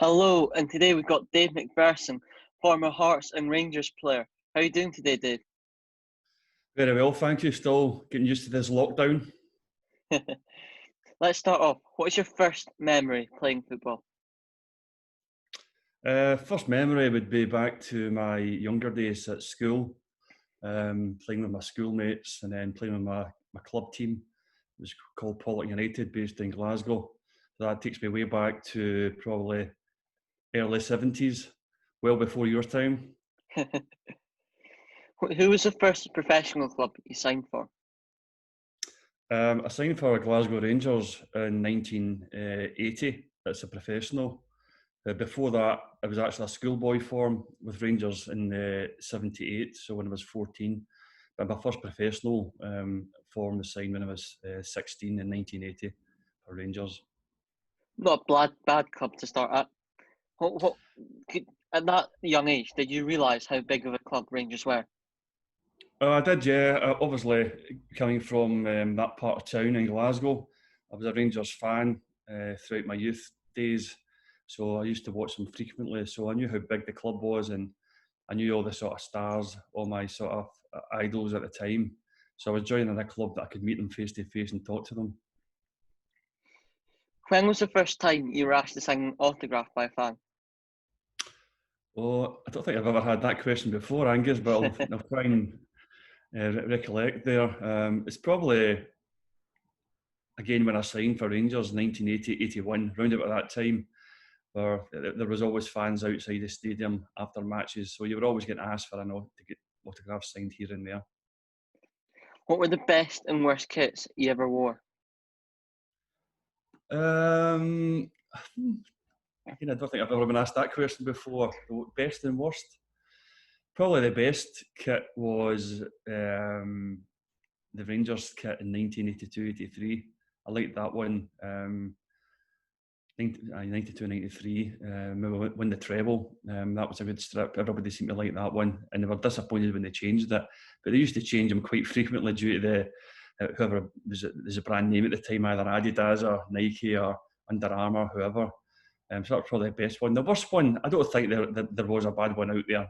Hello, and today we've got Dave McPherson, former Hearts and Rangers player. How are you doing today, Dave? Very well, thank you. Still getting used to this lockdown. Let's start off. What is your first memory playing football? First memory would be back to my younger days at school, playing with my schoolmates and then playing with my club team. It was called Pollock United, based in Glasgow. So that takes me way back to probably early 70s, well before your time. Who was the first professional club you signed for? I signed for Glasgow Rangers in 1980. That's a professional. Before that, I was actually a schoolboy form with Rangers in '78, so when I was 14. But my first professional form was signed when I was 16 in 1980 for Rangers. Not a bad club to start at. What, at that young age, did you realise how big of a club Rangers were? I did, yeah. Obviously, coming from that part of town in Glasgow, I was a Rangers fan throughout my youth days. So I used to watch them frequently. So I knew how big the club was, and I knew all the sort of stars, all my sort of idols at the time. So I was joining a club that I could meet them face to face and talk to them. When was the first time you were asked to sign an autograph by a fan? Oh, I don't think I've ever had that question before, Angus, but I'll try and recollect there. It's probably, again, when I signed for Rangers, 1980, 81, round about that time, where there was always fans outside the stadium after matches. So you were always getting asked for to get autographs signed here and there. What were the best and worst kits you ever wore? Again, I don't think I've ever been asked that question before. The best and worst? Probably the best kit was the Rangers kit in 1982-83. I liked that one. 92-93, we won the treble. That was a good strip. Everybody seemed to like that one, and they were disappointed when they changed it. But they used to change them quite frequently due to whoever there's a brand name at the time, either Adidas or Nike or Under Armour, whoever. So that's probably the best one. The worst one, I don't think there was a bad one out there.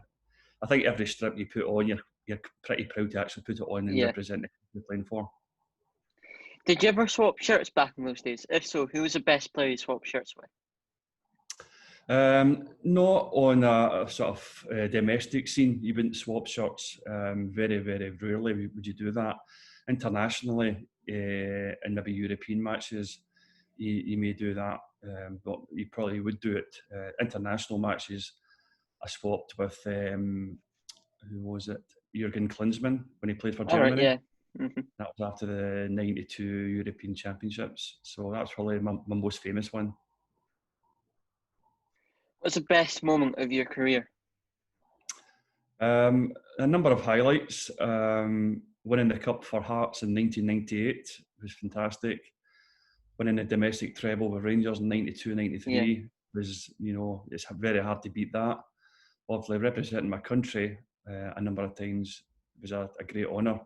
I think every strip you put on, you're pretty proud to actually put it on and Yeah. represent the club you're playing for. Did you ever swap shirts back in those days? If so, who was the best player you swapped shirts with? Not on a sort of domestic scene. You wouldn't swap shirts. Very, very rarely would you do that. Internationally, in maybe European matches, you may do that, but you probably would do it. International matches, I swapped with who was it? Jurgen Klinsmann when he played for All right, Germany. yeah. Mm-hmm. That was after the '92 European Championships. So that's probably my most famous one. What's the best moment of your career? A number of highlights. Winning the Cup for Hearts in 1998 was fantastic. Winning the domestic treble with Rangers in 92-93 was, it's very hard to beat that. Obviously, representing my country a number of times was a great honour.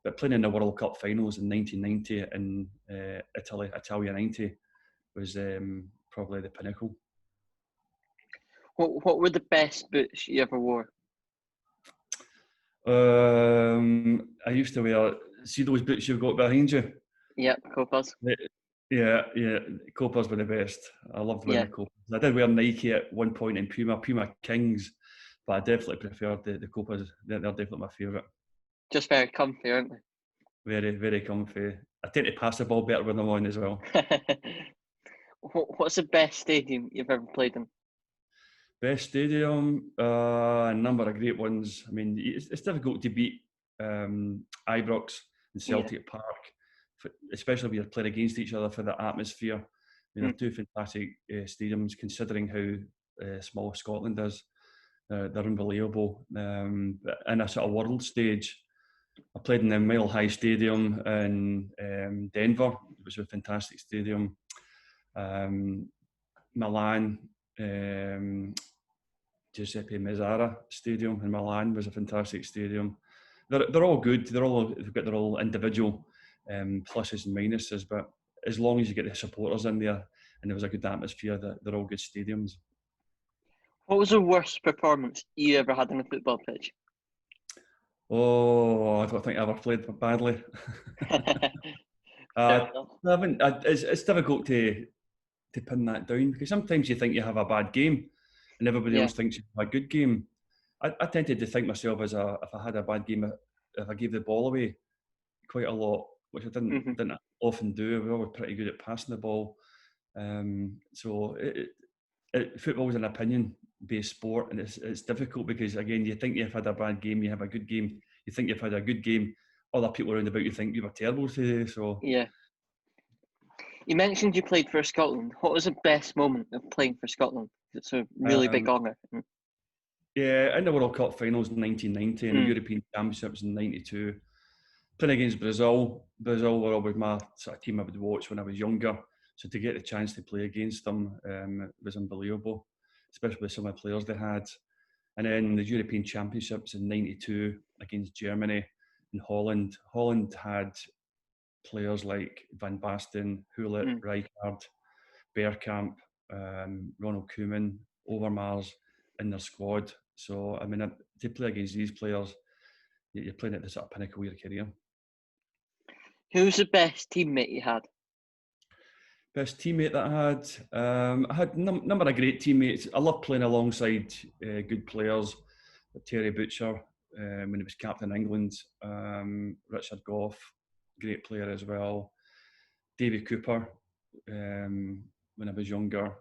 But playing in the World Cup finals in 1990 in Italia 90 was probably the pinnacle. What were the best boots you ever wore? I used to wear, see those boots you've got behind you? Yep, Copas. Yeah, Copas were the best. I loved wearing the Copas. I did wear Nike at one point in Puma Kings, but I definitely preferred the Copas. They're definitely my favourite. Just very comfy, aren't they? Very, very comfy. I tend to pass the ball better when I'm on as well. What's the best stadium you've ever played in? Best stadium, a number of great ones. I mean, it's difficult to beat Ibrox and Celtic Park, especially when you're playing against each other for the atmosphere. I mean, they're two fantastic stadiums, considering how small Scotland is. They're unbelievable. But in a sort of world stage, I played in the Mile High Stadium in Denver, which was a fantastic stadium. Milan, Giuseppe Meazza Stadium in Milan was a fantastic stadium. They're all good. They've got their all individual pluses and minuses, but as long as you get the supporters in there and there was a good atmosphere, they're all good stadiums. What was the worst performance you ever had on a football pitch? Oh, I don't think I ever played badly. Fair uh, enough. I haven't, it's difficult to pin that down because sometimes you think you have a bad game and everybody Yeah. else thinks you have a good game. I tended to think myself as if I had a bad game, if I gave the ball away quite a lot, which I Hmm. didn't often do. We were always pretty good at passing the ball. So football is an opinion-based sport, and it's difficult because again, you think you've had a bad game, you have a good game. You think you've had a good game, other people around about you think you were terrible today. So Yeah. You mentioned you played for Scotland. What was the best moment of playing for Scotland? It's a really big um, honour. yeah, in the World Cup finals in 1990 and the Mm. European Championships in '92, playing against Brazil. Brazil were always my sort of team I would watch when I was younger. So to get the chance to play against them was unbelievable, especially with some of the players they had. And then the European Championships in '92 against Germany and Holland. Holland had players like Van Basten, Hulet, Mm. Rijkaard, Bergkamp, Ronald Koeman, Overmars in their squad. So, I mean, to play against these players, you're playing at the sort of pinnacle of your career. Who was the best teammate you had? Best teammate that I had number of great teammates. I love playing alongside good players. Terry Butcher, when he was captain of England, Richard Gough, great player as well. Davy Cooper, when I was younger.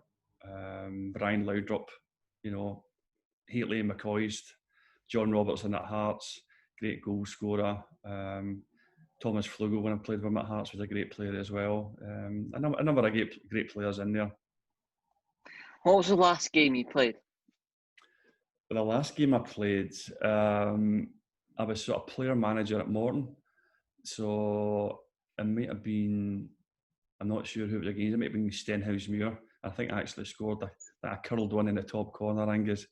Brian Laudrup, you know, Heatley and McCoist, John Robertson at Hearts, great goal scorer. Thomas Flugel, when I played with him at Hearts, was a great player as well. A number of great players in there. What was the last game you played? But the last game I played, I was sort of player manager at Morton. So it might have been, I'm not sure who it was against, it might have been Stenhousemuir. I think I actually scored that curled one in the top corner, Angus.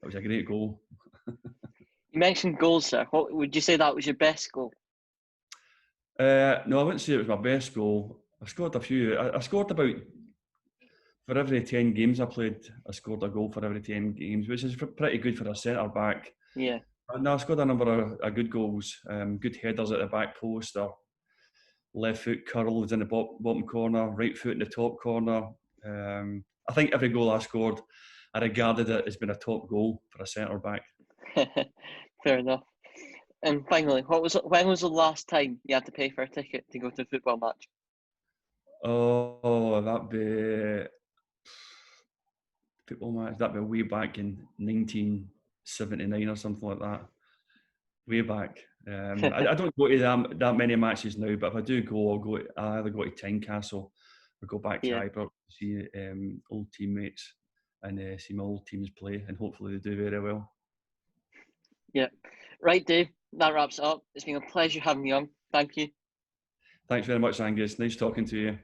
That was a great goal. You mentioned goals there. What would you say that was your best goal? No, I wouldn't say it was my best goal. I scored a few. I scored about, for every 10 games I played, I scored a goal for every 10 games, which is pretty good for a centre back. Yeah. No, I scored a number of good goals, good headers at the back post, or left foot curls in the bottom corner, right foot in the top corner. I think every goal I scored, I regarded it as being a top goal for a centre back. Fair enough. And finally, when was the last time you had to pay for a ticket to go to a football match? Oh, that'd be football match. That'd be way back in 1979 or something like that. Way back. I don't go to that many matches now, but if I do go, I either go to Tynecastle or go back to Yeah. Ibrox to see old teammates and see my old teams play, and hopefully they do very well. Yeah. Right, Dave. That wraps it up. It's been a pleasure having you on. Thank you. Thanks very much, Angus. Nice talking to you.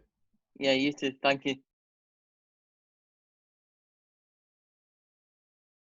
Yeah, you too. Thank you.